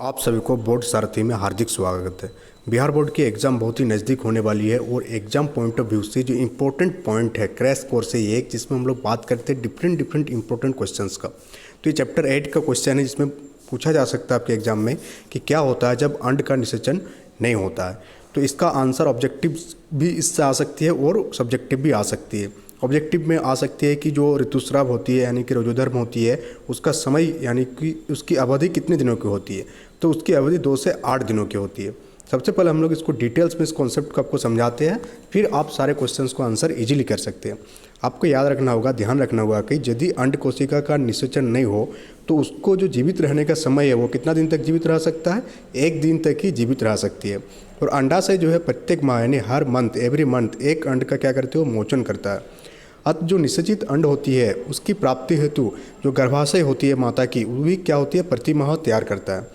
आप सभी को बोर्ड सारथी में हार्दिक स्वागत है। बिहार बोर्ड की एग्ज़ाम बहुत ही नज़दीक होने वाली है और एग्ज़ाम पॉइंट ऑफ व्यू से जो इम्पोर्टेंट पॉइंट है क्रैश कोर्स है ये एक, जिसमें हम लोग बात करते हैं डिफरेंट इम्पोर्टेंट क्वेश्चंस का। तो ये चैप्टर 8 का क्वेश्चन है जिसमें पूछा जा सकता है आपके एग्जाम में कि क्या होता है जब अंड का निषेचन नहीं होता है। तो इसका आंसर ऑब्जेक्टिव भी इससे आ सकती है और सब्जेक्टिव भी आ सकती है। ऑब्जेक्टिव में आ सकती है कि जो ऋतुस्राव होती है यानी कि रोजोधर्म होती है उसका समय यानी कि उसकी अवधि कितने दिनों की होती है। तो उसकी अवधि 2 से 8 दिनों की होती है। सबसे पहले हम लोग इसको डिटेल्स में इस कॉन्सेप्ट को आपको समझाते हैं, फिर आप सारे क्वेश्चंस को आंसर इजीली कर सकते हैं। आपको याद रखना होगा, ध्यान रखना होगा कि यदि अंड कोशिका का निषेचन नहीं हो तो उसको जो जीवित रहने का समय है वो कितना दिन तक जीवित रह सकता है, 1 दिन तक ही जीवित रह सकती है। और अंडाशय जो है प्रत्येक माह यानी हर मंथ एवरी मंथ एक अंड का क्या करते हो, मोचन करता है। अतः जो निषेचित अंड होती है उसकी प्राप्ति हेतु जो गर्भाशय होती है माता की, वो भी क्या होती है, प्रति माह तैयार करता है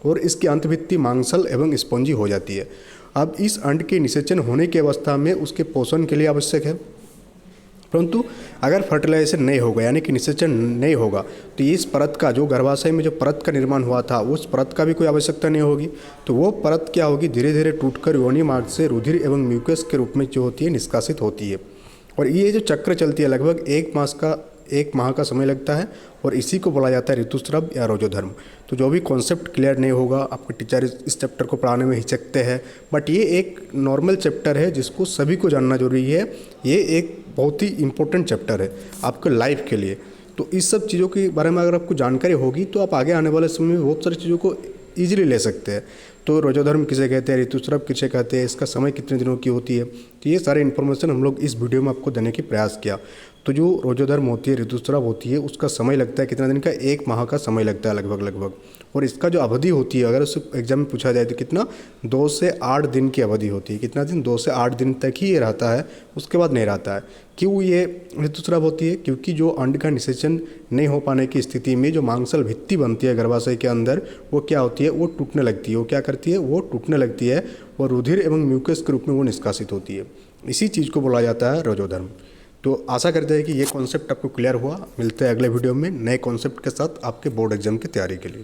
और इसकी अंतभित्ति मांसल एवं स्पंजी हो जाती है। अब इस अंड के निषेचन होने की अवस्था में उसके पोषण के लिए आवश्यक है, परंतु अगर फर्टिलाइजेशन नहीं होगा यानी कि निषेचन नहीं होगा तो इस परत का, जो गर्भाशय में जो परत का निर्माण हुआ था, उस परत का भी कोई आवश्यकता नहीं होगी। तो वो परत क्या होगी, धीरे धीरे टूटकर योनि मार्ग से रुधिर एवं म्यूकस के रूप में जो होती है निष्कासित होती है। और ये जो चक्र चलती है लगभग 1 माह का समय लगता है और इसी को बोला जाता है ऋतुस्राव या रोजोधर्म। तो जो भी कॉन्सेप्ट क्लियर नहीं होगा, आपके टीचर इस चैप्टर को पढ़ाने में हिचकते हैं, बट ये एक नॉर्मल चैप्टर है जिसको सभी को जानना जरूरी है। ये एक बहुत ही इंपॉर्टेंट चैप्टर है आपके लाइफ के लिए। तो इस सब चीज़ों के बारे में अगर आपको जानकारी होगी तो आप आगे आने वाले समय में बहुत सारी चीज़ों को ईजिली ले सकते हैं। तो रोजोधर्म किसे कहते हैं, ऋतुस्राव किसे कहते हैं, इसका समय कितने दिनों की होती है, तो ये सारे इन्फॉर्मेशन हम लोग इस वीडियो में आपको देने की प्रयास किया। तो जो रोजोधर्म होती है, ऋतुस्राव होती है, उसका समय लगता है कितना दिन का, 1 माह का समय लगता है लगभग। और इसका जो अवधि होती है, अगर उस एग्जाम में पूछा जाए तो कितना, 2 से 8 दिन की अवधि होती है। कितना दिन, 2 से 8 दिन तक ही ये रहता है, उसके बाद नहीं रहता है। क्यों ये ऋतुस्राव होती है, क्योंकि जो अंड का निषेचन नहीं हो पाने की स्थिति में जो मांसल भित्ति बनती है गर्भाशय के अंदर, वो क्या होती है, वो टूटने लगती है। वो क्या करती है, वो टूटने लगती है और रुधिर एवं म्यूकस के रूप में वो निष्कासित होती है। इसी चीज़ को बोला जाता है रोजोधर्म। तो आशा करते हैं कि ये कॉन्सेप्ट आपको क्लियर हुआ। मिलते हैं अगले वीडियो में नए कॉन्सेप्ट के साथ आपके बोर्ड एग्जाम की तैयारी के लिए।